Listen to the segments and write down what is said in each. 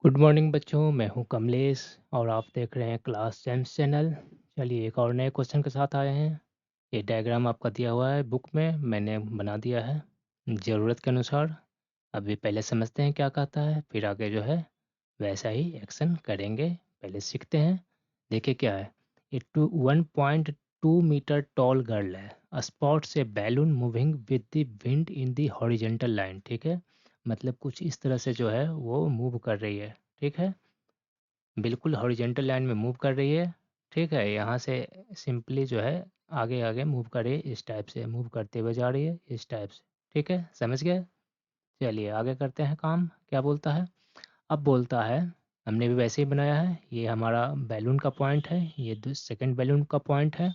Good morning बच्चों, मैं हूं कमलेश और आप देख रहे हैं क्लास जेम्स चैनल। चलिए एक और नए क्वेश्चन के साथ आए हैं। ये डायग्राम आपका दिया हुआ है बुक में, मैंने बना दिया है ज़रूरत के अनुसार। अभी पहले समझते हैं क्या कहता है, फिर आगे जो है वैसा ही एक्शन करेंगे। पहले सीखते हैं। देखिए क्या है। ये 1.2 मीटर टॉल गर्ल है, spots A balloon moving with the wind in the horizontal line. ठीक है, मतलब कुछ इस तरह से जो है वो मूव कर रही है। ठीक है, बिल्कुल हॉरिजेंटल लाइन में मूव कर रही है। ठीक है, यहाँ से सिंपली जो है आगे आगे मूव कर रही है, इस टाइप से मूव करते हुए जा रही है, इस टाइप से। ठीक है, समझ गए। चलिए आगे करते हैं काम, क्या बोलता है। अब बोलता है, हमने भी वैसे ही बनाया है, ये हमारा बैलून का पॉइंट है, ये सेकंड बैलून का पॉइंट है।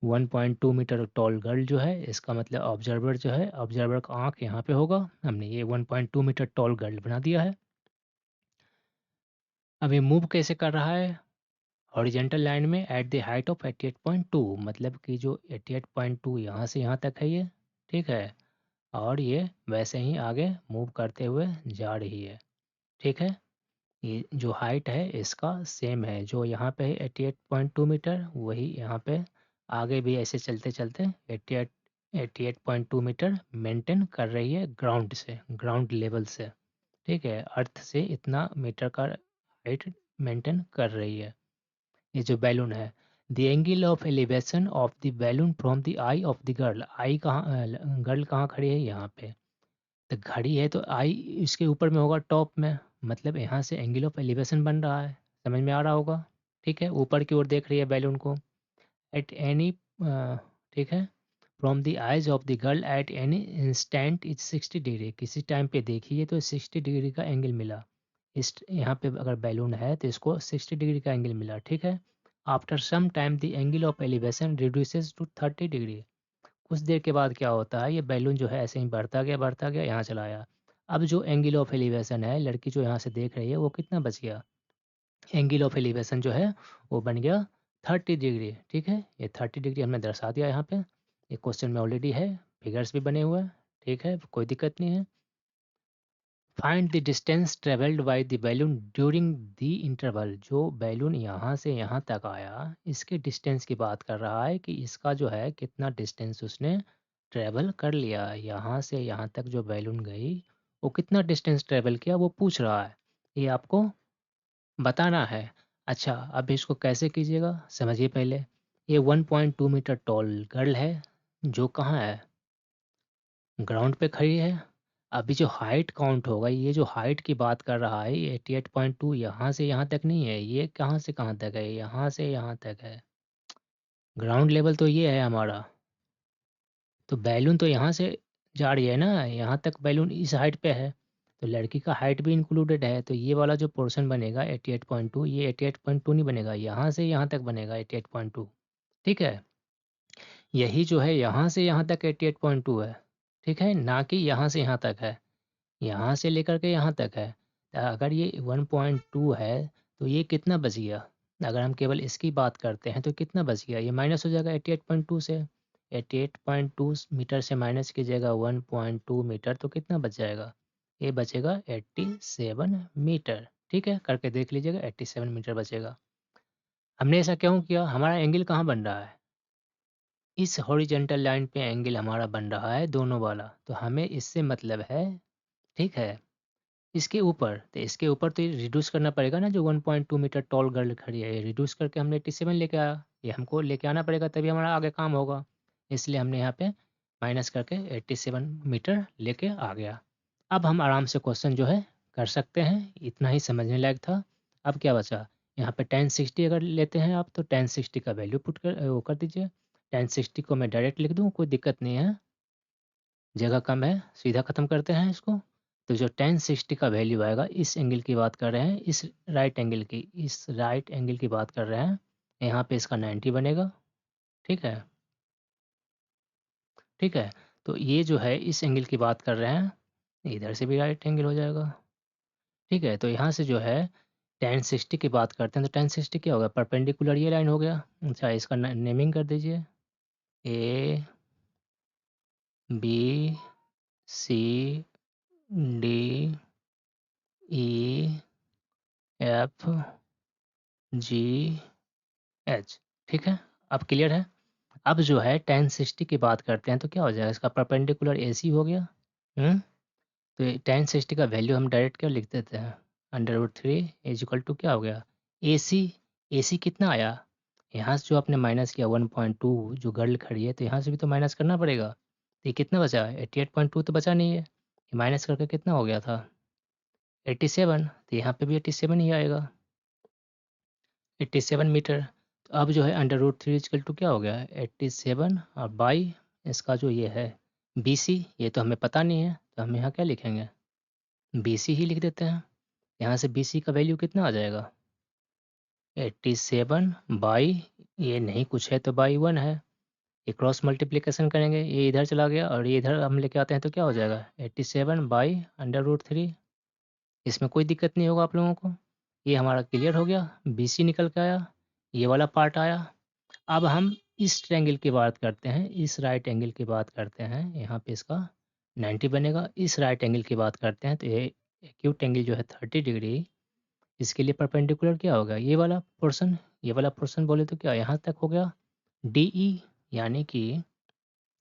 1.2 मीटर टॉल गर्ल जो है, इसका मतलब ऑब्जर्वर जो है, ऑब्जर्वर का आँख यहाँ पे होगा। हमने ये 1.2 मीटर टॉल गर्ल बना दिया है। अब ये मूव कैसे कर रहा है हॉरिजेंटल लाइन में एट द हाइट ऑफ 88.2, मतलब कि जो 88.2 यहाँ से यहाँ तक है ये। ठीक है, और ये वैसे ही आगे मूव करते हुए जा रही है। ठीक है, ये जो हाइट है इसका सेम है, जो यहाँ पे है 88.2 मीटर, वही यहाँ पे आगे भी ऐसे चलते चलते 88.2 मीटर मेंटेन कर रही है ग्राउंड से, ग्राउंड लेवल से। ठीक है, अर्थ से इतना मीटर का हाइट मेंटेन कर रही है ये जो बैलून है। The angle of elevation of the balloon from the eye of the girl, eye कहाँ, गर्ल कहाँ खड़ी है यहाँ पे, तो घड़ी है तो आई इसके ऊपर में होगा टॉप में, मतलब यहाँ से एंगल ऑफ एलिवेशन बन रहा है। समझ में आ रहा होगा। ठीक है, ऊपर की ओर देख रही है बैलून को एट एनी। ठीक है, from the eyes of the girl at any instant is 60 degree, किसी टाइम पे देखिए तो 60 डिग्री का एंगल मिला। इस यहाँ पे अगर बैलून है तो इसको 60 डिग्री का एंगल मिला। ठीक है, after some time the angle of elevation reduces to 30 degree. कुछ देर के बाद क्या होता है, ये बैलून जो है ऐसे ही बढ़ता गया यहाँ चला आया। अब जो एंगल ऑफ एलिवेशन है, लड़की जो यहाँ से देख रही है वो कितना बच गया, एंगल ऑफ एलिवेशन जो है वो बन गया 30 डिग्री। ठीक है, ये 30 डिग्री हमने दर्शा दिया यहाँ पे, ये क्वेश्चन में ऑलरेडी है, फिगर्स भी बने हुए हैं। ठीक है, कोई दिक्कत नहीं है। Find the distance travelled by the balloon during the interval, जो बैलून यहाँ से यहाँ तक आया इसके डिस्टेंस की बात कर रहा है कि इसका जो है कितना डिस्टेंस उसने ट्रेवल कर लिया, यहाँ से यहाँ तक जो बैलून गई वो कितना डिस्टेंस ट्रेवल किया वो पूछ रहा है, ये आपको बताना है। अच्छा, अब इसको कैसे कीजिएगा समझिए पहले। ये 1.2 मीटर टॉल गर्ल है, जो कहाँ है, ग्राउंड पे खड़ी है। अभी जो हाइट काउंट होगा, ये जो हाइट की बात कर रहा है ये 88.2 यहाँ से यहाँ तक नहीं है, ये कहाँ से कहाँ तक है, यहाँ से यहाँ तक है। ग्राउंड लेवल तो ये है हमारा, तो बैलून तो यहाँ से जा रही है ना, यहाँ तक बैलून इस हाइट पे है, तो लड़की का हाइट भी इंक्लूडेड है, तो ये वाला जो पोर्शन बनेगा 88.2, ये 88.2 नहीं बनेगा, यहाँ से यहाँ तक बनेगा 88.2। ठीक है, यही जो है यहाँ से यहाँ तक 88.2 है। ठीक है, ना कि यहाँ से यहाँ तक है, यहाँ से लेकर के यहाँ तक है। अगर ये 1.2 है तो ये कितना बच गया, अगर हम केवल इसकी बात करते हैं तो कितना बच गया, ये माइनस हो जाएगा 88.2 से। 88.2 मीटर से माइनस कीजिएगा 1.2 मीटर तो कितना बच जाएगा, ये बचेगा 87 मीटर। ठीक है, करके देख लीजिएगा 87 मीटर बचेगा। हमने ऐसा क्यों किया, हमारा एंगल कहाँ बन रहा है, इस हॉरिजेंटल लाइन पे एंगल हमारा बन रहा है दोनों वाला, तो हमें इससे मतलब है। ठीक है, इसके ऊपर, तो इसके ऊपर तो ये रिड्यूस करना पड़ेगा ना, जो 1.2 मीटर टॉल गर्ल खड़ी है ये रिड्यूस करके हमने 87 लेके आया, ये हमको लेके आना पड़ेगा तभी हमारा आगे काम होगा, इसलिए हमने यहाँ पे माइनस करके 87 मीटर लेके आ गया। अब हम आराम से क्वेश्चन जो है कर सकते हैं, इतना ही समझने लायक था। अब क्या बचा, यहाँ पे 1060 अगर लेते हैं आप तो 1060 का वैल्यू पुट कर वो कर दीजिए। 1060 को मैं डायरेक्ट लिख दूँ, कोई दिक्कत नहीं है, जगह कम है, सीधा ख़त्म करते हैं इसको। तो जो 1060 का वैल्यू आएगा, इस एंगल की बात कर रहे हैं, इस राइट एंगल की, इस राइट एंगल की बात कर रहे हैं, यहाँ पे इसका 90 बनेगा। ठीक है, ठीक है, तो ये जो है इस एंगल की बात कर रहे हैं, इधर से भी राइट एंगल हो जाएगा। ठीक है, तो यहाँ से जो है 1060 की बात करते हैं, तो 1060 क्या होगा, परपेंडिकुलर ये लाइन हो गया। अच्छा, इसका नेमिंग कर दीजिए, A B C D E F G H, ठीक है। अब क्लियर है। अब जो है tan 60 की बात करते हैं तो क्या हो जाएगा, इसका परपेंडिकुलर ए सी हो गया। तो tan 60 का वैल्यू हम डायरेक्ट क्या लिख देते हैं, √3 इज इक्वल टू क्या हो गया, ए सी कितना आया, यहाँ से जो आपने माइनस किया 1.2, जो गर्ल खड़ी है तो यहाँ से भी तो माइनस करना पड़ेगा। तो ये कितना बचा, 88.2 तो बचा नहीं है, ये माइनस करके कितना हो गया था 87, तो यहाँ पे भी 87 ही आएगा, 87 मीटर। तो अब जो है √3 इक्वल टू क्या हो गया 87, और बाई इसका जो ये है BC, ये तो हमें पता नहीं है तो हम यहाँ क्या लिखेंगे, BC ही लिख देते हैं। यहाँ से BC का वैल्यू कितना आ जाएगा 87 बाई, ये नहीं कुछ है तो बाई 1 है, ये क्रॉस मल्टीप्लिकेशन करेंगे, ये इधर चला गया और ये इधर हम लेके आते हैं तो क्या हो जाएगा 87 बाई √3। इसमें कोई दिक्कत नहीं होगा आप लोगों को। ये हमारा क्लियर हो गया, BC निकल के आया, ये वाला पार्ट आया। अब हम इस ट्रायंगल की बात करते हैं, इस राइट एंगल की बात करते हैं, यहाँ पे इसका 90 बनेगा। इस राइट एंगल की बात करते हैं तो ये एक्यूट एंगल जो है 30 डिग्री, इसके लिए परपेंडिकुलर क्या होगा, ये वाला पोर्शन, ये वाला पोर्शन बोले तो क्या यहाँ तक हो गया DE, यानी कि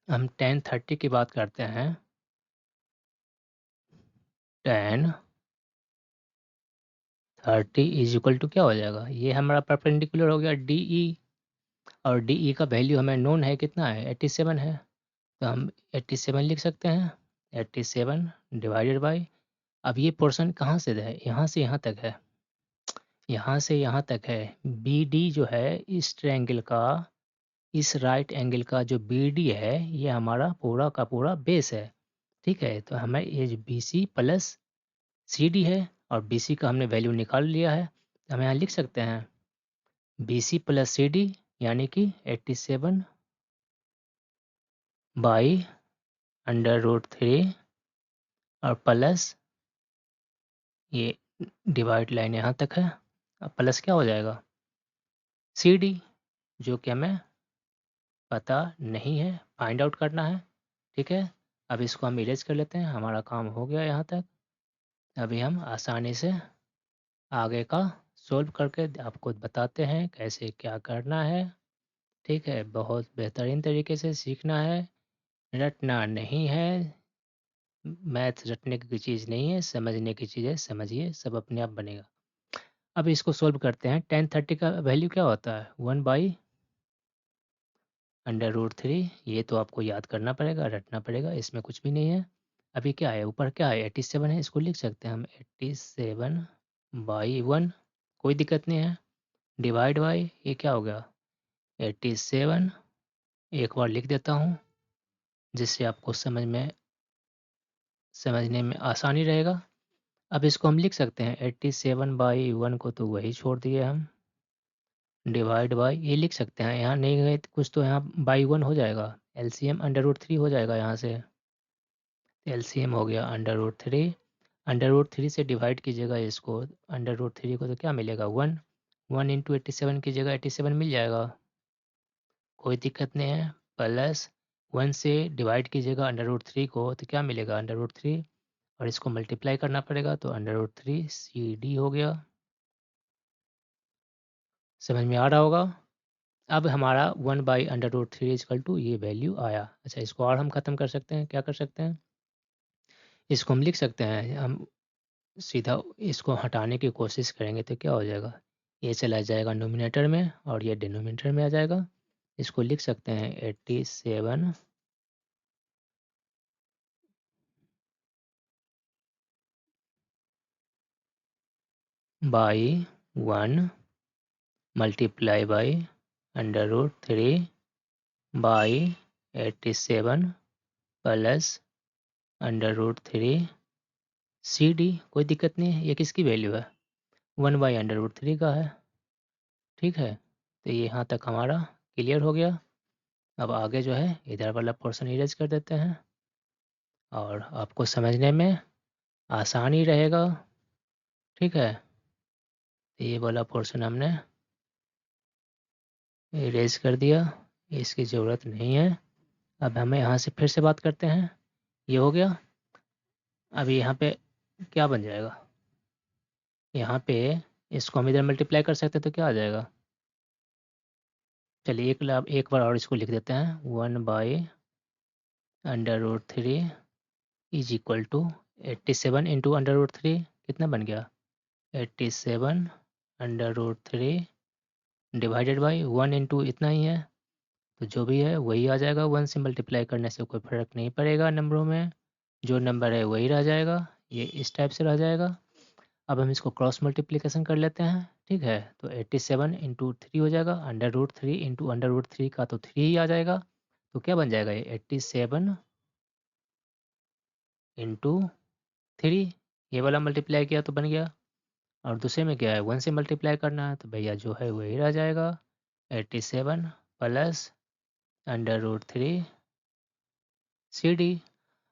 हम tan 30 की बात करते हैं, tan 30 इज इक्वल टू क्या हो जाएगा, ये हमारा परपेंडिकुलर हो गया DE, और DE का वैल्यू हमें नोन है कितना है 87 है, तो हम 87 लिख सकते हैं, 87 डिवाइडेड बाई, अब ये पोर्शन कहाँ से है, यहाँ से यहाँ तक है, यहाँ से यहाँ तक है। BD जो है इस ट्रायंगल का, इस राइट एंगल का जो BD है ये हमारा पूरा का पूरा बेस है, ठीक है। तो हमें ये जो BC प्लस CD है, और BC का हमने वैल्यू निकाल लिया है, तो हम यहाँ लिख सकते हैं BC प्लस CD, यानी कि 87 बाई √3 और प्लस ये डिवाइड लाइन यहाँ तक है, अब प्लस क्या हो जाएगा CD, जो कि हमें पता नहीं है, फाइंड आउट करना है, ठीक है। अब इसको हम इरेज कर लेते हैं, हमारा काम हो गया यहाँ तक। अभी हम आसानी से आगे का सोल्व करके आपको बताते हैं कैसे क्या करना है, ठीक है। बहुत बेहतरीन तरीके से सीखना है, रटना नहीं है, मैथ रटने की चीज़ नहीं है, समझने की चीज़ है, समझिए सब अपने आप बनेगा। अब इसको सोल्व करते हैं, tan 30 का वैल्यू क्या होता है 1 बाई √3, ये तो आपको याद करना पड़ेगा, रटना पड़ेगा, इसमें कुछ भी नहीं है। अभी क्या है ऊपर, क्या है 87 है, इसको लिख सकते हैं हम 87 बाई 1, कोई दिक्कत नहीं है, डिवाइड बाई ये क्या हो गया 87, एक बार लिख देता हूँ जिससे आपको समझने में आसानी रहेगा। अब इसको हम लिख सकते हैं 87 बाई 1 को तो वही छोड़ दिए हम, डिवाइड बाई ये लिख सकते हैं, यहाँ नहीं गए तो कुछ तो यहाँ बाई 1 हो जाएगा, LCM √3 हो जाएगा, यहाँ से LCM हो गया √3, √3 से डिवाइड कीजिएगा इसको, √3 को तो क्या मिलेगा 1, 1 इंटू 87 की जगह 87 मिल जाएगा, कोई दिक्कत नहीं है। प्लस 1 से डिवाइड कीजिएगा √3 को तो क्या मिलेगा √3, और इसको मल्टीप्लाई करना पड़ेगा तो √3 CD हो गया, समझ में आ रहा होगा। अब हमारा 1 बाई √3 इक्वल टू ये वैल्यू आया। अच्छा, इसको और हम ख़त्म कर सकते हैं, क्या कर सकते हैं, इसको हम लिख सकते हैं, हम सीधा इसको हटाने की कोशिश करेंगे तो क्या हो जाएगा, ये चला जाएगा नोमिनेटर में और ये डिनोमिनेटर में आ जाएगा। इसको लिख सकते हैं 87 by 1 multiply by √3 by 87 plus √3 CD, कोई दिक्कत नहीं है, ये किसकी वैल्यू है 1 बाई √3 का है, ठीक है। तो ये यहाँ तक हमारा क्लियर हो गया। अब आगे जो है इधर वाला पोर्शन इरेज कर देते हैं और आपको समझने में आसानी रहेगा, ठीक है। तो ये वाला पोर्शन हमने इरेज कर दिया, इसकी ज़रूरत नहीं है। अब हमें यहाँ से फिर से बात करते हैं, ये हो गया। अभी यहाँ पे क्या बन जाएगा, यहाँ पे इसको हम इधर मल्टीप्लाई कर सकते हैं तो क्या आ जाएगा? चलिए एक बार और इसको लिख देते हैं। 1/√3 इज इक्वल टू 87 इंटू √3 कितना बन गया? 87 √3 डिवाइडेड बाई 1 इंटू इतना ही है, तो जो भी है वही आ जाएगा। 1 से मल्टीप्लाई करने से कोई फ़र्क नहीं पड़ेगा नंबरों में, जो नंबर है वही रह जाएगा। ये इस टाइप से रह जाएगा। अब हम इसको क्रॉस मल्टीप्लिकेशन कर लेते हैं, ठीक है। तो 87 इंटू 3 हो जाएगा, √3 इंटू √3 का तो 3 ही आ जाएगा। तो क्या बन जाएगा ये? 87 इंटू 3, ये वाला मल्टीप्लाई किया तो बन गया। और दूसरे में क्या है? 1 से मल्टीप्लाई करना है, तो भैया जो है वही रह जाएगा। 87 प्लस √3 CD।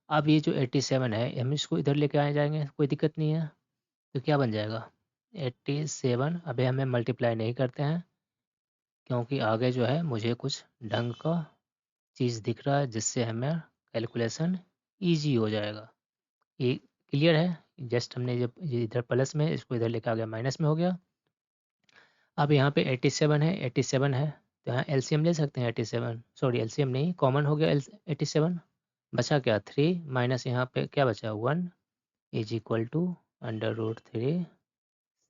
अब ये जो 87 है हम इसको इधर लेके आ जाएंगे, कोई दिक्कत नहीं है। तो क्या बन जाएगा? 87। अभी हमें मल्टीप्लाई नहीं करते हैं, क्योंकि आगे जो है मुझे कुछ ढंग का चीज़ दिख रहा है जिससे हमें कैलकुलेशन इजी हो जाएगा। ये क्लियर है? जस्ट हमने जब ये इधर प्लस में इसको इधर लेके आ गया, माइनस में हो गया। अब यहाँ पे 87 है, 87 है, तो यहाँ एलसीएम ले सकते हैं। 87, सॉरी एलसीएम नहीं, कॉमन हो गया 87। बचा क्या? 3 माइनस यहाँ पे क्या बचा? 1 इज इक्वल टू √3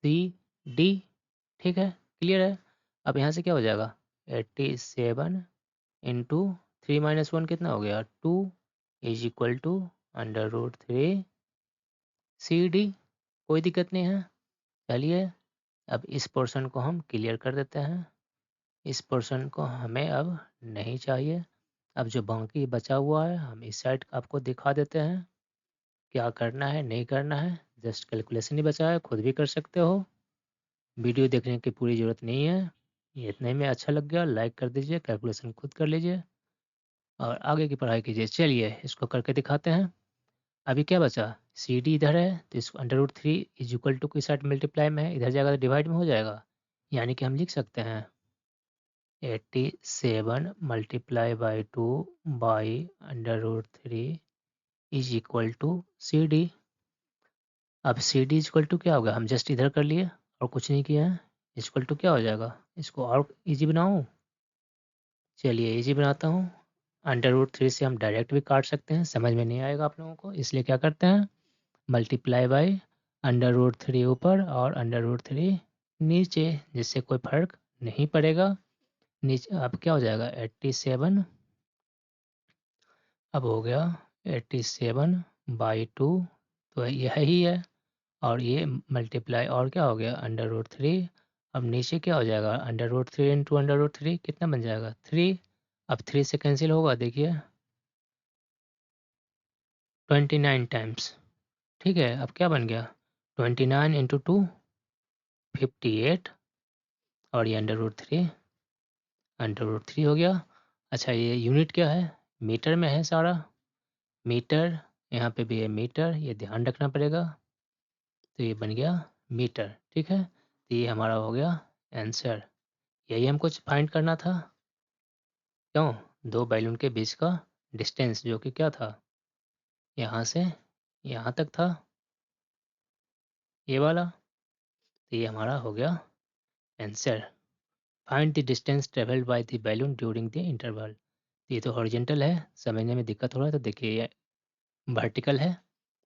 CD। ठीक है, क्लियर है? अब यहाँ से क्या हो जाएगा? 87 इंटू 3 माइनस 1 कितना हो गया? 2 इज इक्वल टू √3 CD। कोई दिक्कत नहीं है। चलिए अब इस पोर्शन को हम क्लियर कर देते हैं। इस पोर्शन को हमें अब नहीं चाहिए। अब जो बाकी बचा हुआ है हम इस साइड आपको दिखा देते हैं। क्या करना है नहीं करना है, जस्ट कैलकुलेशन ही बचा है, खुद भी कर सकते हो। वीडियो देखने की पूरी ज़रूरत नहीं है। ये इतने में अच्छा लग गया लाइक कर दीजिए, कैलकुलेशन खुद कर लीजिए और आगे की पढ़ाई कीजिए। चलिए इसको करके दिखाते हैं। अभी क्या बचा? CD इधर है, तो इसको √3 इज इक्वल टू की साइड मल्टीप्लाई में है, इधर जाएगा तो डिवाइड में हो जाएगा। यानी कि हम लिख सकते हैं 87 multiply by 2 by √3 is equal to CD। अब CD इज इक्वल टू क्या होगा? हम जस्ट इधर कर लिए और कुछ नहीं किया है। इक्वल टू क्या हो जाएगा? इसको और इजी बनाऊँ? चलिए इजी बनाता हूँ। √3 से हम डायरेक्ट भी काट सकते हैं, समझ में नहीं आएगा आप लोगों को, इसलिए क्या करते हैं? मल्टीप्लाई बाई √3 ऊपर और √3 नीचे, जिससे कोई फर्क नहीं पड़ेगा। नीचे अब क्या हो जाएगा? 87। अब हो गया 87 बाई 2, तो यह ही है। और ये मल्टीप्लाई और क्या हो गया? √3। अब नीचे क्या हो जाएगा? √3 इंटू √3 कितना बन जाएगा? 3। अब 3 से कैंसिल होगा, देखिए 29 टाइम्स। ठीक है, अब क्या बन गया? 29 इंटू 2 58, और ये √3 हो गया। अच्छा ये यूनिट क्या है? मीटर में है सारा। मीटर, यहाँ पे भी है मीटर, ये ध्यान रखना पड़ेगा। तो ये बन गया मीटर, ठीक है। तो ये हमारा हो गया आंसर। यही हमको फाइंड करना था। क्यों? दो बैलून के बीच का डिस्टेंस, जो कि क्या था? यहाँ से यहाँ तक था, ये वाला। तो ये हमारा हो गया answer. Find the distance travelled by the balloon during the interval. ये तो हॉरिजेंटल है, समझने में दिक्कत हो रहा है तो देखिए ये वर्टिकल है,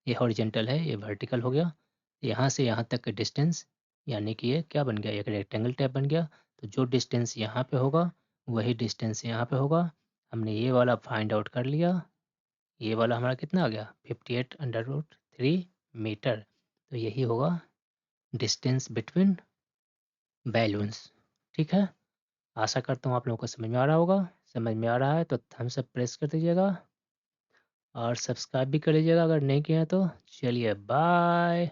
ये हॉरिजेंटल है, ये वर्टिकल हो गया। यहाँ से यहाँ तक का डिस्टेंस, यानी कि ये क्या बन गया? एक रेक्टेंगल टाइप बन गया। तो जो डिस्टेंस यहाँ पे होगा वही डिस्टेंस यहाँ पे होगा। हमने ये वाला फाइंड आउट कर लिया। ये वाला हमारा कितना आ गया? 58 √3 मीटर। तो यही होगा डिस्टेंस बिटवीन बैलून्स। ठीक है, आशा करता हूँ आप लोगों को समझ में आ रहा होगा। समझ में आ रहा है तो थम्स अप प्रेस कर दीजिएगा और सब्सक्राइब भी कर लीजिएगा अगर नहीं किया तो। चलिए बाय।